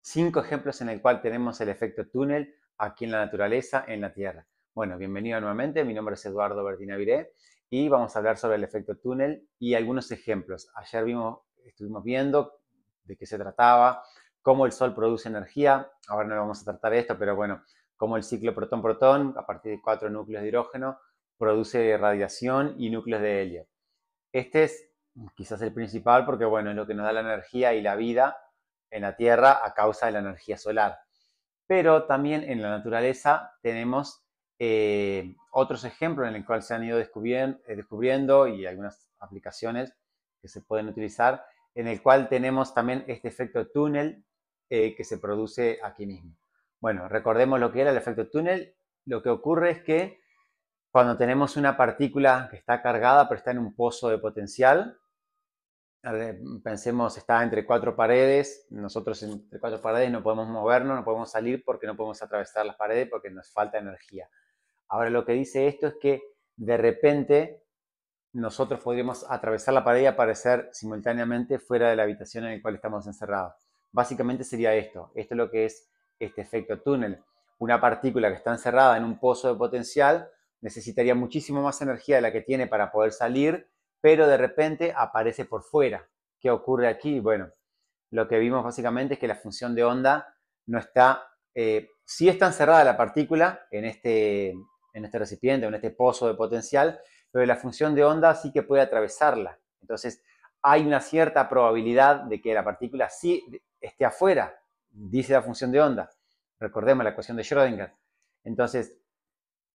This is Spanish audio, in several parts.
5 ejemplos en el cual tenemos el efecto túnel aquí en la naturaleza, en la Tierra. Bueno, bienvenido nuevamente, mi nombre es Eduardo Bertinaviré y vamos a hablar sobre el efecto túnel y algunos ejemplos. Ayer estuvimos viendo de qué se trataba, cómo el Sol produce energía, ahora no vamos a tratar esto, pero bueno, cómo el ciclo protón-protón, a partir de 4 núcleos de hidrógeno, produce radiación y núcleos de helio. Este es quizás el principal porque, bueno, es lo que nos da la energía y la vida en la Tierra a causa de la energía solar. Pero también en la naturaleza tenemos otros ejemplos en los cuales se han ido descubriendo y algunas aplicaciones que se pueden utilizar, en el cual tenemos también este efecto túnel que se produce aquí mismo. Bueno, recordemos lo que era el efecto túnel. Lo que ocurre es que cuando tenemos una partícula que está cargada pero está en un pozo de potencial, pensemos, está entre 4 paredes, nosotros entre 4 paredes no podemos movernos, no podemos salir porque no podemos atravesar las paredes porque nos falta energía. Ahora lo que dice esto es que de repente nosotros podríamos atravesar la pared y aparecer simultáneamente fuera de la habitación en la cual estamos encerrados. Básicamente sería esto es lo que es este efecto túnel. Una partícula que está encerrada en un pozo de potencial necesitaría muchísimo más energía de la que tiene para poder salir, pero de repente aparece por fuera. ¿Qué ocurre aquí? Bueno, lo que vimos básicamente es que la función de onda no está, sí está encerrada la partícula en este recipiente o en este pozo de potencial, pero la función de onda sí que puede atravesarla. Entonces, hay una cierta probabilidad de que la partícula sí esté afuera, dice la función de onda. Recordemos la ecuación de Schrödinger. Entonces,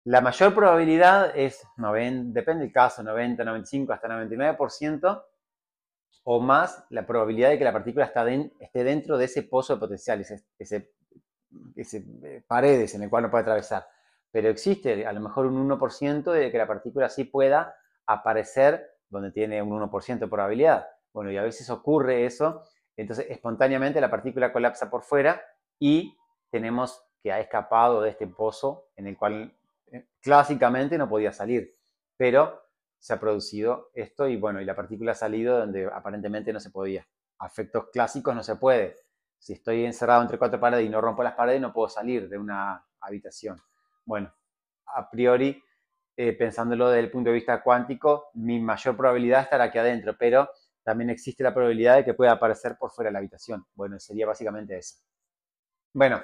la mayor probabilidad es, depende del caso, 90, 95, hasta 99% o más la probabilidad de que la partícula esté dentro de ese pozo de potencial, ese paredes en el cual no puede atravesar. Pero existe a lo mejor un 1% de que la partícula sí pueda aparecer donde tiene un 1% de probabilidad. Bueno, y a veces ocurre eso, entonces espontáneamente la partícula colapsa por fuera y tenemos que ha escapado de este pozo en el cual clásicamente no podía salir. Pero se ha producido esto y bueno, y la partícula ha salido donde aparentemente no se podía. A efectos clásicos no se puede. Si estoy encerrado entre 4 paredes y no rompo las paredes, no puedo salir de una habitación. Bueno, a priori, pensándolo desde el punto de vista cuántico, mi mayor probabilidad estará aquí adentro, pero también existe la probabilidad de que pueda aparecer por fuera de la habitación. Bueno, sería básicamente eso. Bueno,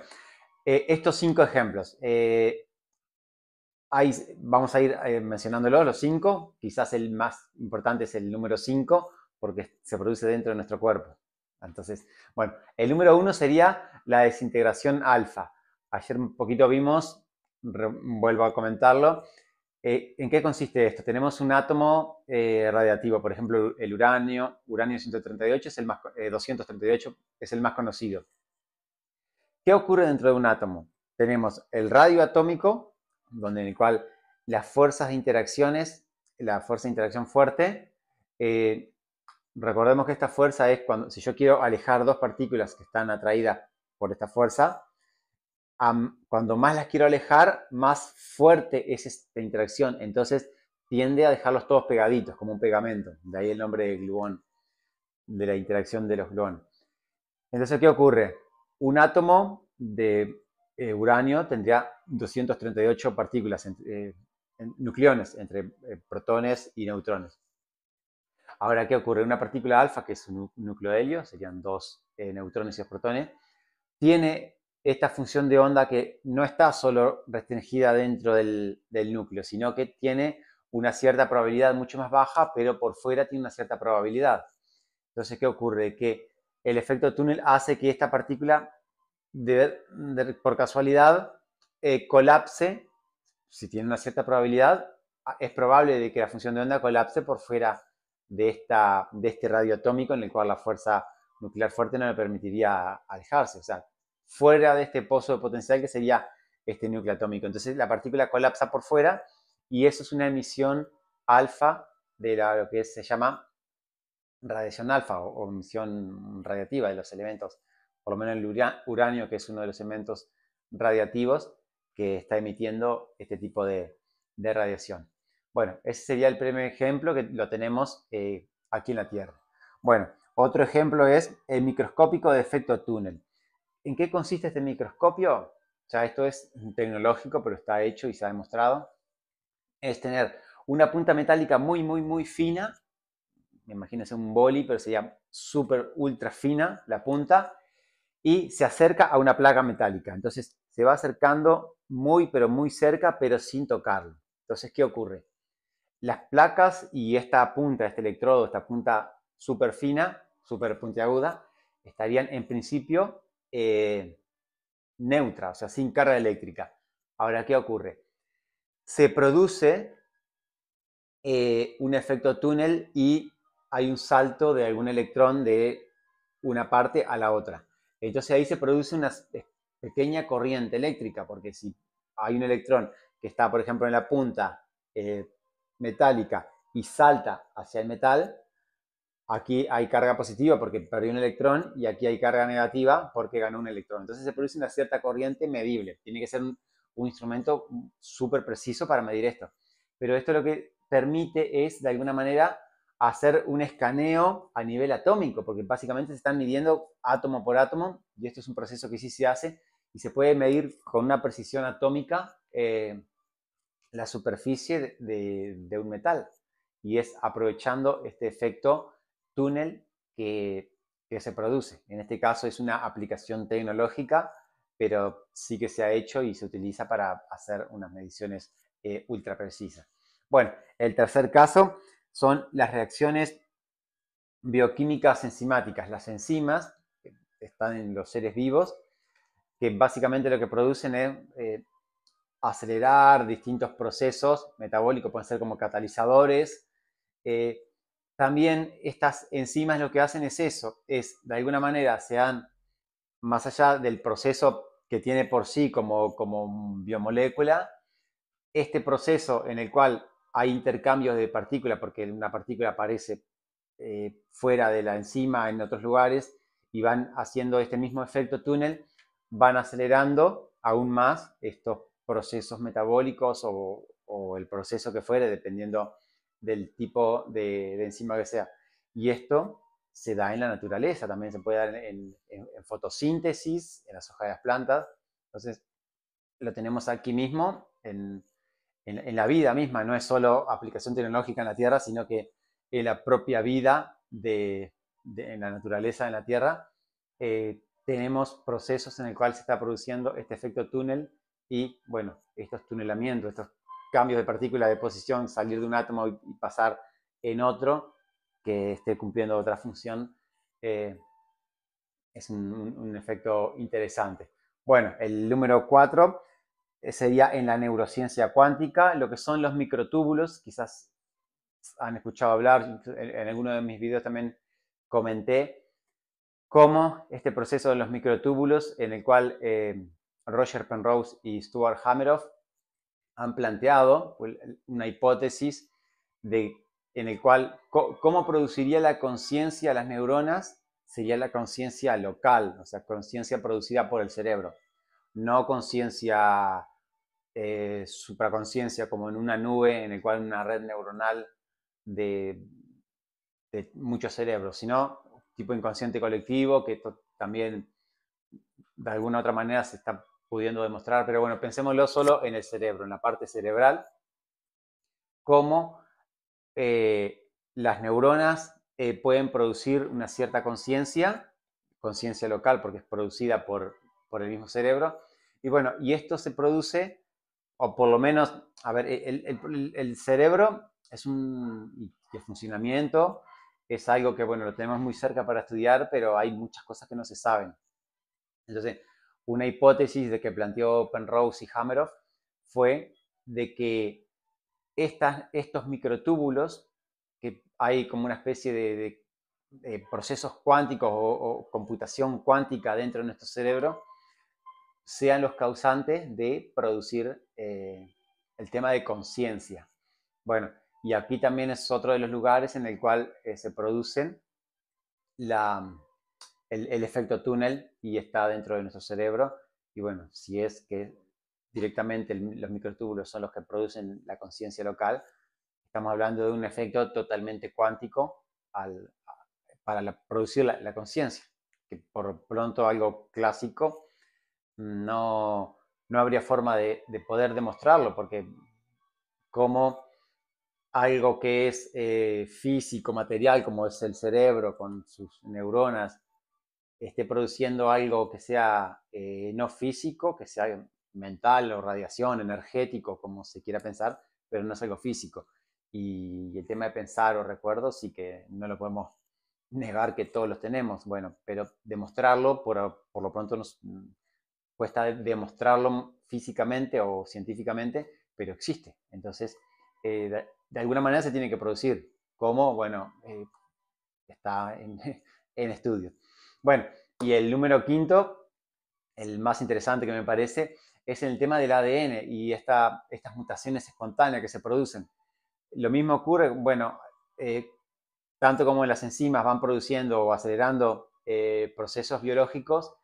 estos 5 ejemplos. Vamos a ir mencionándolos, los 5. Quizás el más importante es el número 5, porque se produce dentro de nuestro cuerpo. Entonces, bueno, el número 1 sería la desintegración alfa. Ayer un poquito vimos, vuelvo a comentarlo, ¿en qué consiste esto? Tenemos un átomo radiactivo, por ejemplo, el uranio 138 es 238 es el más conocido. ¿Qué ocurre dentro de un átomo? Tenemos el radio atómico, en el cual las fuerzas de interacciones, la fuerza de interacción fuerte, eh, recordemos que esta fuerza es cuando, si yo quiero alejar dos partículas que están atraídas por esta fuerza, cuando más las quiero alejar, más fuerte es esta interacción. Entonces tiende a dejarlos todos pegaditos, como un pegamento. De ahí el nombre de gluón, de la interacción de los gluones. Entonces, ¿qué ocurre? Un átomo de uranio tendría 238 partículas, nucleones, entre protones y neutrones. Ahora, ¿qué ocurre? Una partícula alfa, que es un núcleo de helio, serían dos neutrones y dos protones, tiene esta función de onda que no está solo restringida dentro del núcleo, sino que tiene una cierta probabilidad mucho más baja, pero por fuera tiene una cierta probabilidad. Entonces, ¿qué ocurre? Que el efecto túnel hace que esta partícula, por casualidad, colapse, si tiene una cierta probabilidad, es probable de que la función de onda colapse por fuera de este radio atómico en el cual la fuerza nuclear fuerte no le permitiría alejarse. O sea, fuera de este pozo de potencial que sería este núcleo atómico. Entonces la partícula colapsa por fuera y eso es una emisión alfa de lo que se llama radiación alfa o emisión radiativa de los elementos, por lo menos el uranio, que es uno de los elementos radiactivos que está emitiendo este tipo de radiación. Bueno, ese sería el primer ejemplo que lo tenemos aquí en la Tierra. Bueno, otro ejemplo es el microscópico de efecto túnel. ¿En qué consiste este microscopio? Ya esto es tecnológico, pero está hecho y se ha demostrado. Es tener una punta metálica muy, muy, muy fina. Imagínense un boli, pero sería súper ultra fina la punta. Y se acerca a una placa metálica. Entonces se va acercando muy, pero muy cerca, pero sin tocarlo. Entonces, ¿qué ocurre? Las placas y esta punta, este electrodo, esta punta súper fina, súper puntiaguda, estarían en principio neutra, o sea, sin carga eléctrica. Ahora, ¿qué ocurre? Se produce un efecto túnel y hay un salto de algún electrón de una parte a la otra. Entonces ahí se produce una pequeña corriente eléctrica, porque si hay un electrón que está, por ejemplo, en la punta metálica y salta hacia el metal, aquí hay carga positiva porque perdió un electrón y aquí hay carga negativa porque ganó un electrón. Entonces se produce una cierta corriente medible. Tiene que ser un instrumento súper preciso para medir esto. Pero esto lo que permite es, de alguna manera, hacer un escaneo a nivel atómico, porque básicamente se están midiendo átomo por átomo, y esto es un proceso que sí se hace, y se puede medir con una precisión atómica la superficie de un metal. Y es aprovechando este efecto túnel que se produce. En este caso es una aplicación tecnológica, pero sí que se ha hecho y se utiliza para hacer unas mediciones ultra precisas. Bueno, el tercer caso son las reacciones bioquímicas enzimáticas. Las enzimas que están en los seres vivos, que básicamente lo que producen es acelerar distintos procesos metabólicos, pueden ser como catalizadores. Eh, También estas enzimas lo que hacen es eso, es de alguna manera se dan más allá del proceso que tiene por sí como biomolécula, este proceso en el cual hay intercambios de partículas, porque una partícula aparece fuera de la enzima en otros lugares y van haciendo este mismo efecto túnel, van acelerando aún más estos procesos metabólicos o el proceso que fuere, dependiendo del tipo de enzima que sea. Y esto se da en la naturaleza, también se puede dar en fotosíntesis, en las hojas de las plantas. Entonces, lo tenemos aquí mismo en la vida misma, no es solo aplicación tecnológica en la Tierra, sino que en la propia vida en la naturaleza, en la Tierra, tenemos procesos en el cual se está produciendo este efecto túnel y, bueno, estos tunelamientos, estos cambios de partícula de posición, salir de un átomo y pasar en otro que esté cumpliendo otra función, eh, es un efecto interesante. Bueno, el número 4 sería en la neurociencia cuántica, lo que son los microtúbulos, quizás han escuchado hablar, en alguno de mis videos también comenté cómo este proceso de los microtúbulos, en el cual Roger Penrose y Stuart Hameroff han planteado una hipótesis en el cual cómo produciría la conciencia las neuronas, sería la conciencia local, o sea, conciencia producida por el cerebro, no conciencia supraconciencia como en una nube en el cual una red neuronal de, de muchos cerebros, sino tipo inconsciente colectivo que también de alguna otra manera se está pudiendo demostrar, pero bueno, pensémoslo solo en el cerebro, en la parte cerebral, cómo las neuronas pueden producir una cierta conciencia, conciencia local porque es producida por el mismo cerebro, y bueno, y esto se produce o por lo menos, a ver, el cerebro es de funcionamiento, es algo que, bueno, lo tenemos muy cerca para estudiar, pero hay muchas cosas que no se saben. Entonces, una hipótesis de que planteó Penrose y Hameroff fue de que estos microtúbulos, que hay como una especie de procesos cuánticos o computación cuántica dentro de nuestro cerebro, sean los causantes de producir el tema de conciencia. Bueno, y aquí también es otro de los lugares en el cual se producen la, el efecto túnel y está dentro de nuestro cerebro. Y bueno, si es que directamente los microtúbulos son los que producen la conciencia local, estamos hablando de un efecto totalmente cuántico para producir la conciencia. que por pronto algo clásico, no habría forma de poder demostrarlo, porque como algo que es físico, material, como es el cerebro con sus neuronas, esté produciendo algo que sea no físico, que sea mental o radiación, energético, como se quiera pensar, pero no es algo físico. Y el tema de pensar o recuerdos sí que no lo podemos negar que todos los tenemos, bueno, pero demostrarlo, por lo pronto nos cuesta demostrarlo físicamente o científicamente, pero existe. Entonces, de alguna manera se tiene que producir. ¿Cómo? Bueno, está en estudio. Bueno, y el número quinto, el más interesante que me parece, es el tema del ADN y estas mutaciones espontáneas que se producen. Lo mismo ocurre, bueno, tanto como las enzimas van produciendo o acelerando procesos biológicos,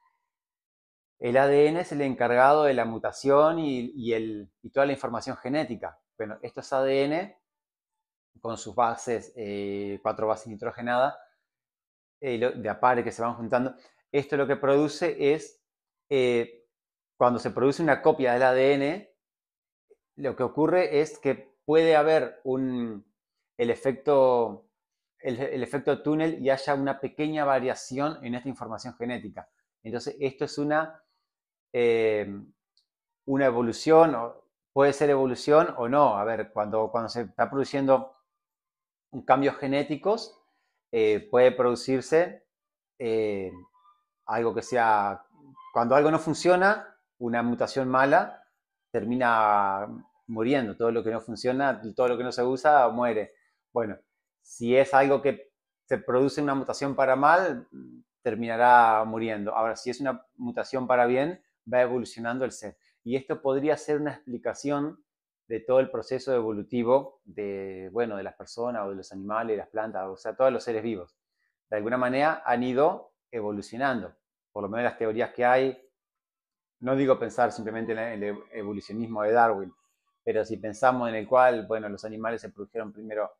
el ADN es el encargado de la mutación y toda la información genética. Bueno, estos ADN, con sus bases, 4 bases nitrogenadas, de a pares que se van juntando, esto lo que produce es, cuando se produce una copia del ADN, lo que ocurre es que puede haber el efecto, el efecto túnel y haya una pequeña variación en esta información genética. Entonces, esto es una evolución, puede ser evolución o no. A ver, cuando se está produciendo cambios genéticos, puede producirse eh, algo que sea, cuando algo no funciona, una mutación mala termina muriendo. Todo lo que no funciona, todo lo que no se usa, muere. Bueno, si es algo que se produce una mutación para mal, terminará muriendo. Ahora, si es una mutación para bien, va evolucionando el ser. Y esto podría ser una explicación de todo el proceso evolutivo de, bueno, de las personas o de los animales, de las plantas, o sea, todos los seres vivos. De alguna manera han ido evolucionando. Por lo menos las teorías que hay, no digo pensar simplemente en el evolucionismo de Darwin, pero si pensamos en el cual, bueno, los animales se produjeron primero,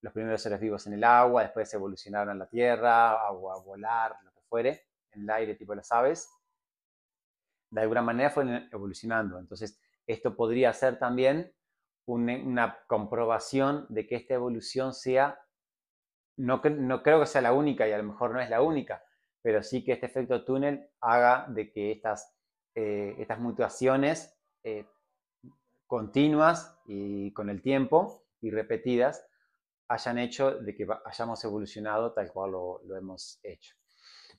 los primeros seres vivos en el agua, después evolucionaron en la tierra, a volar, lo que fuere, en el aire, tipo las aves, de alguna manera fueron evolucionando. Entonces, esto podría ser también una comprobación de que esta evolución sea, no creo que sea la única y a lo mejor no es la única, pero sí que este efecto túnel haga de que estas mutaciones continuas y con el tiempo y repetidas hayan hecho de que hayamos evolucionado tal cual lo hemos hecho.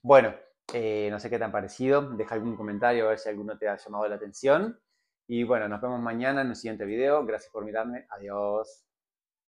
Bueno, no sé qué te han parecido, deja algún comentario a ver si alguno te ha llamado la atención. Y bueno, nos vemos mañana en un siguiente video. Gracias por mirarme. Adiós.